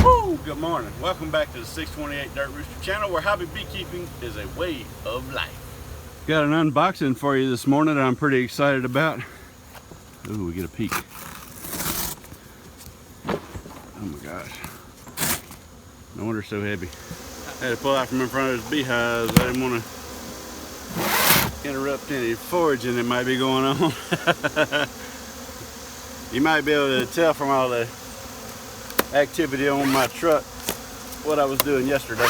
Woo! Good morning. Welcome back to the 628 Dirt Rooster channel, where hobby beekeeping is a way of life. Got an unboxing for you this morning that I'm pretty excited about. Ooh, we get a peek. Oh my gosh. No wonder it's so heavy. I had to pull out from in front of those beehives. I didn't want to interrupt any foraging that might be going on. You might be able to tell from all the activity on my truck what I was doing yesterday.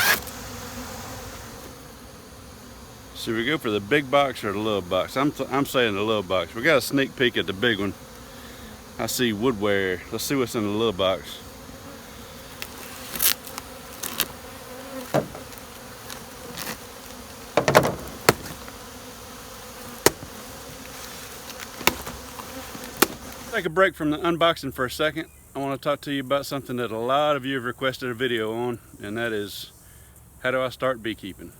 Should we go for the big box or the little box? I'm saying the little box. We got a sneak peek at the big one. I see woodware. Let's see what's in the little box. Take a break from the unboxing for a second. I want to talk to you about something that a lot of you have requested a video on, and that is, how do I start beekeeping?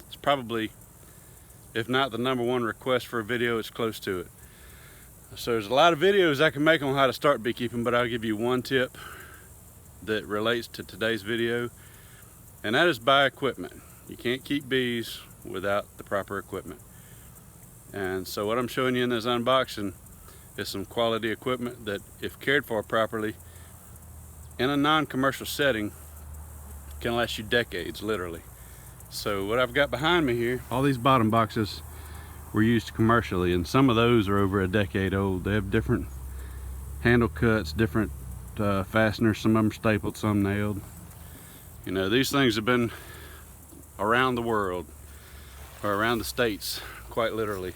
It's probably, if not the #1 request for a video, it's close to it. So there's a lot of videos I can make on how to start beekeeping, but I'll give you one tip that relates to today's video, and that is buy equipment. You can't keep bees without the proper equipment. And so what I'm showing you in this unboxing is some quality equipment that, if cared for properly in a non-commercial setting, can last you decades, literally. So what I've got behind me here, all these bottom boxes were used commercially, and some of those are over a decade old. They have different handle cuts, different fasteners. Some of them stapled, some nailed. You know, these things have been around the world, or around the states, quite literally.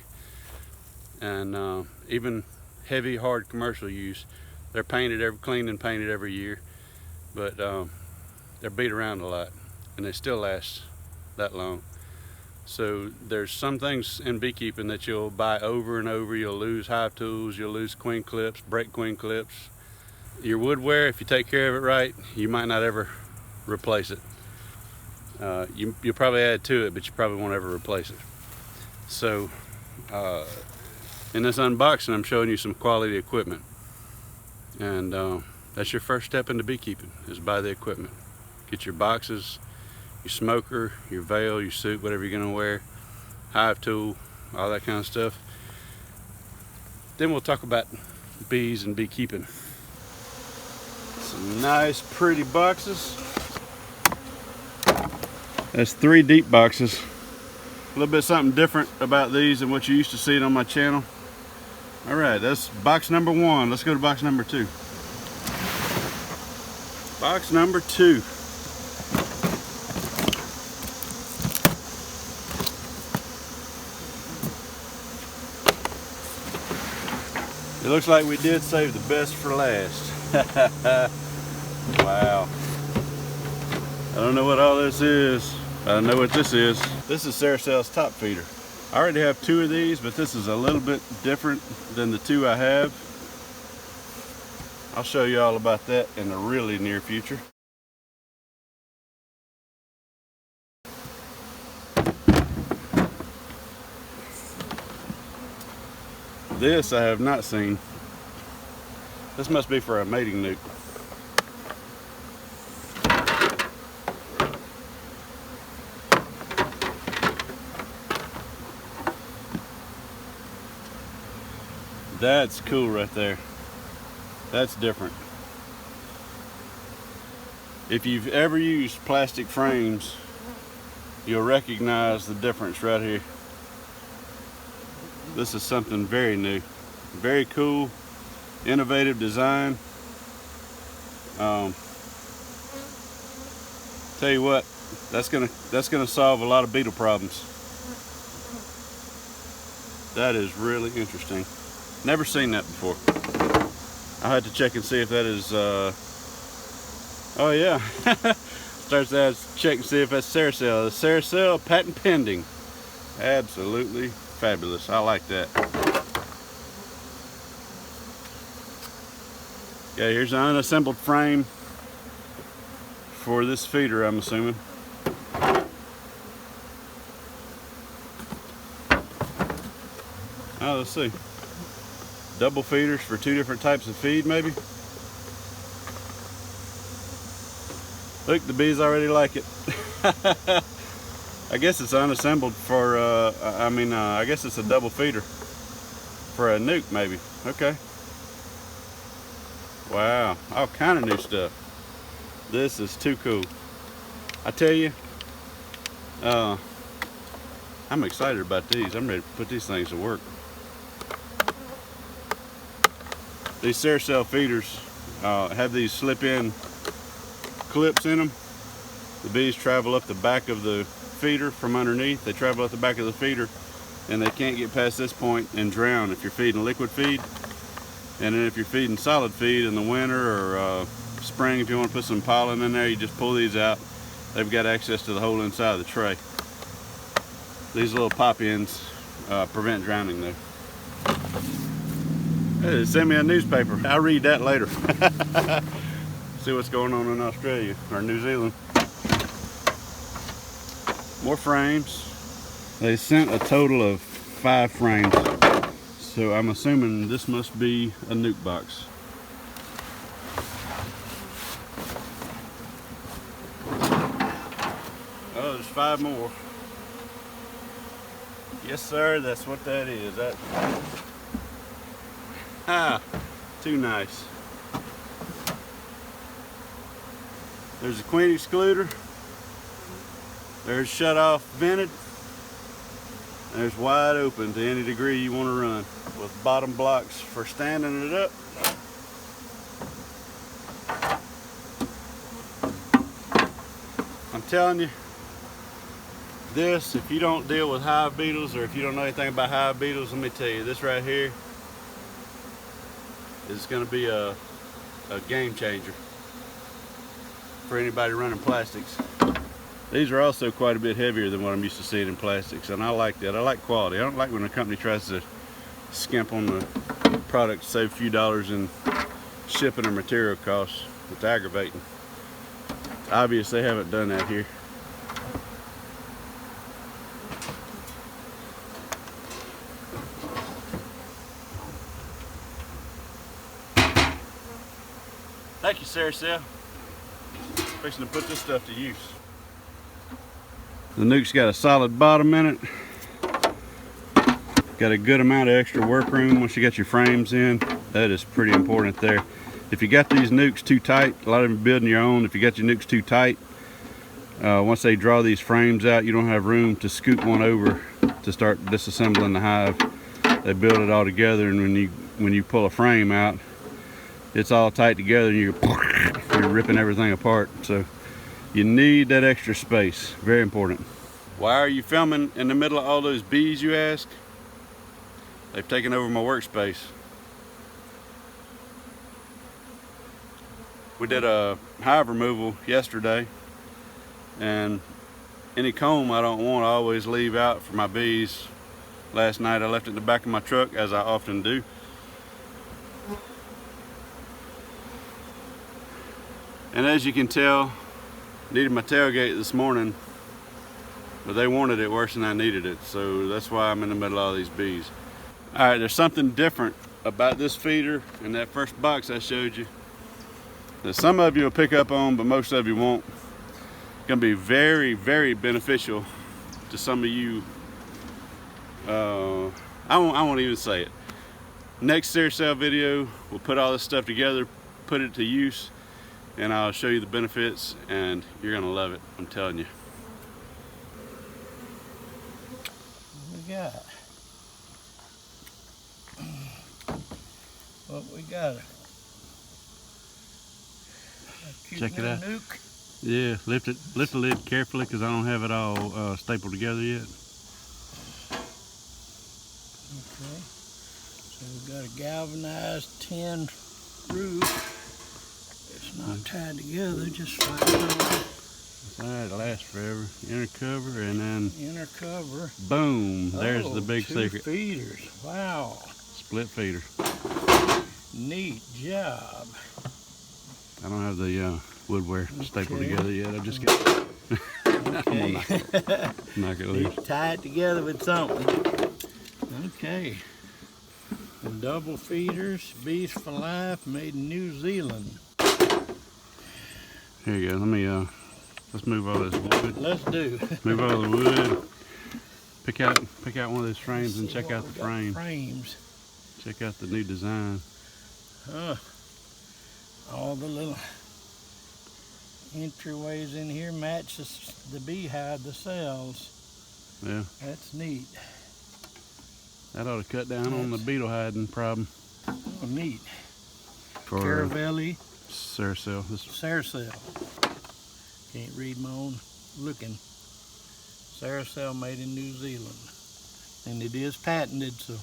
And even heavy, hard commercial use, they're cleaned and painted every year, but they're beat around a lot, and they still last that long. So there's some things in beekeeping that you'll buy over and over. You'll lose hive tools, you'll lose queen clips, break queen clips. Your woodware, if you take care of it right, you might not ever replace it. You'll probably add to it, but you probably won't ever replace it. So in this unboxing, I'm showing you some quality equipment, and that's your first step into beekeeping, is buy the equipment. Get your boxes, your smoker, your veil, your suit, whatever you're gonna wear, hive tool, all that kind of stuff. Then we'll talk about bees and beekeeping. Some nice, pretty boxes. That's 3 deep boxes. A little bit something different about these than what you used to see on my channel. All right, that's box #1. Let's go to box #2. Box #2. It looks like we did save the best for last. Wow. I don't know what all this is. I know what this is. This is Ceracell's top feeder. I already have 2 of these, but this is a little bit different than the 2 I have. I'll show you all about that in the really near future. This I have not seen. This must be for a mating nuke. That's cool right there. That's different. If you've ever used plastic frames, you'll recognize the difference right here. This is something very new, very cool, innovative design. Tell you what, that's gonna solve a lot of beetle problems. That is really interesting. Never seen that before. I had to check and see if that is, oh yeah. Starts out check and see if that's Ceracell. The Ceracell patent pending. Absolutely fabulous. I like that. Yeah, here's an unassembled frame for this feeder, I'm assuming. Oh, let's see. Double feeders for 2 different types of feed, maybe. Look, the bees already like it. I guess it's unassembled for, I guess it's a double feeder for a nuke maybe. Okay. Wow, all kind of new stuff. This is too cool. I tell you, I'm excited about these. I'm ready to put these things to work. These Ceracell feeders have these slip-in clips in them. The bees travel up the back of the feeder from underneath. They travel up the back of the feeder, and they can't get past this point and drown if you're feeding liquid feed. And then if you're feeding solid feed in the winter or spring, if you want to put some pollen in there, you just pull these out. They've got access to the whole inside of the tray. These little pop ends prevent drowning though. Hey, send me a newspaper. I'll read that later. See what's going on in Australia or New Zealand. More frames. They sent a total of 5 frames. So I'm assuming this must be a nuke box. Oh, there's 5 more. Yes, sir, that's what that is. Too nice. There's a queen excluder. There's shut off vented. There's wide open to any degree you want to run, with bottom blocks for standing it up. I'm telling you, this, if you don't deal with hive beetles, or if you don't know anything about hive beetles, let me tell you, this right here is going to be a game changer for anybody running plastics. These are also quite a bit heavier than what I'm used to seeing in plastics, and I like that. I like quality. I don't like when a company tries to skimp on the product to save a few dollars in shipping or material costs. It's aggravating. It's obvious they haven't done that here. Thank you, Ceracell. Fixing to put this stuff to use. The nuke's got a solid bottom in it. Got a good amount of extra workroom once you got your frames in. That is pretty important there. If you got these nukes too tight, a lot of them building your own, if you got your nukes too tight, once they draw these frames out, you don't have room to scoot one over to start disassembling the hive. They build it all together, and when you pull a frame out, it's all tight together, and you're ripping everything apart. So you need that extra space. Very important. Why are you filming in the middle of all those bees, you ask? They've taken over my workspace. We did a hive removal yesterday, and any comb I don't want, I always leave out for my bees. Last night I left it in the back of my truck, as I often do. And as you can tell, needed my tailgate this morning, but they wanted it worse than I needed it, so that's why I'm in the middle of all these bees. All right, there's something different about this feeder and that first box I showed you that some of you will pick up on, but most of you won't. It's gonna be very, very beneficial to some of you. I won't even say it. Next Ceracell video, we'll put all this stuff together, put it to use, and I'll show you the benefits, and you're gonna love it, I'm telling you. What we got? What we got? Check it out. Nuke. Yeah, lift the lid carefully, because I don't have it all stapled together yet. Okay. So we've got a galvanized tin roof. It's not tied together, just slide it on. Alright, it lasts forever. Inner cover, and then Inner cover. boom, there's the big 2 secret. feeders. Wow. Split feeder. Neat job. I don't have the woodware stapled together yet. I've just got Okay. knock it loose. Tie it together with something. Okay. And double feeders, bees for life, made in New Zealand. Here you go. Let me let's move all this wood. Let's do. Move all the wood. Pick out one of those frames and check out the frame. Frames. Check out the new design. All the little entryways in here match the beehive, the cells. Yeah. That's neat. That ought to cut down on the beetle hiding problem. Oh, neat. For Caravelli. Ceracell. Ceracell. Can't read my own looking. Ceracell made in New Zealand. And it is patented, so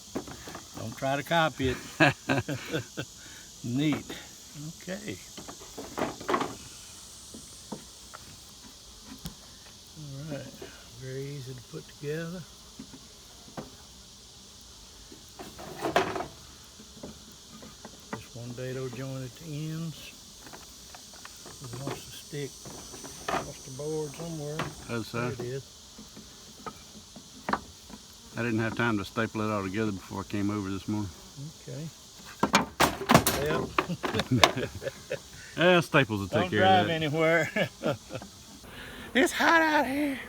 don't try to copy it. Neat. Okay. All right. Very easy to put together. Just one dado joint at the ends. It wants to stick across the board somewhere. That's There it is. I didn't have time to staple it all together before I came over this morning. Okay. Well, Yeah, staples will take don't care of drive that. anywhere. It's hot out here.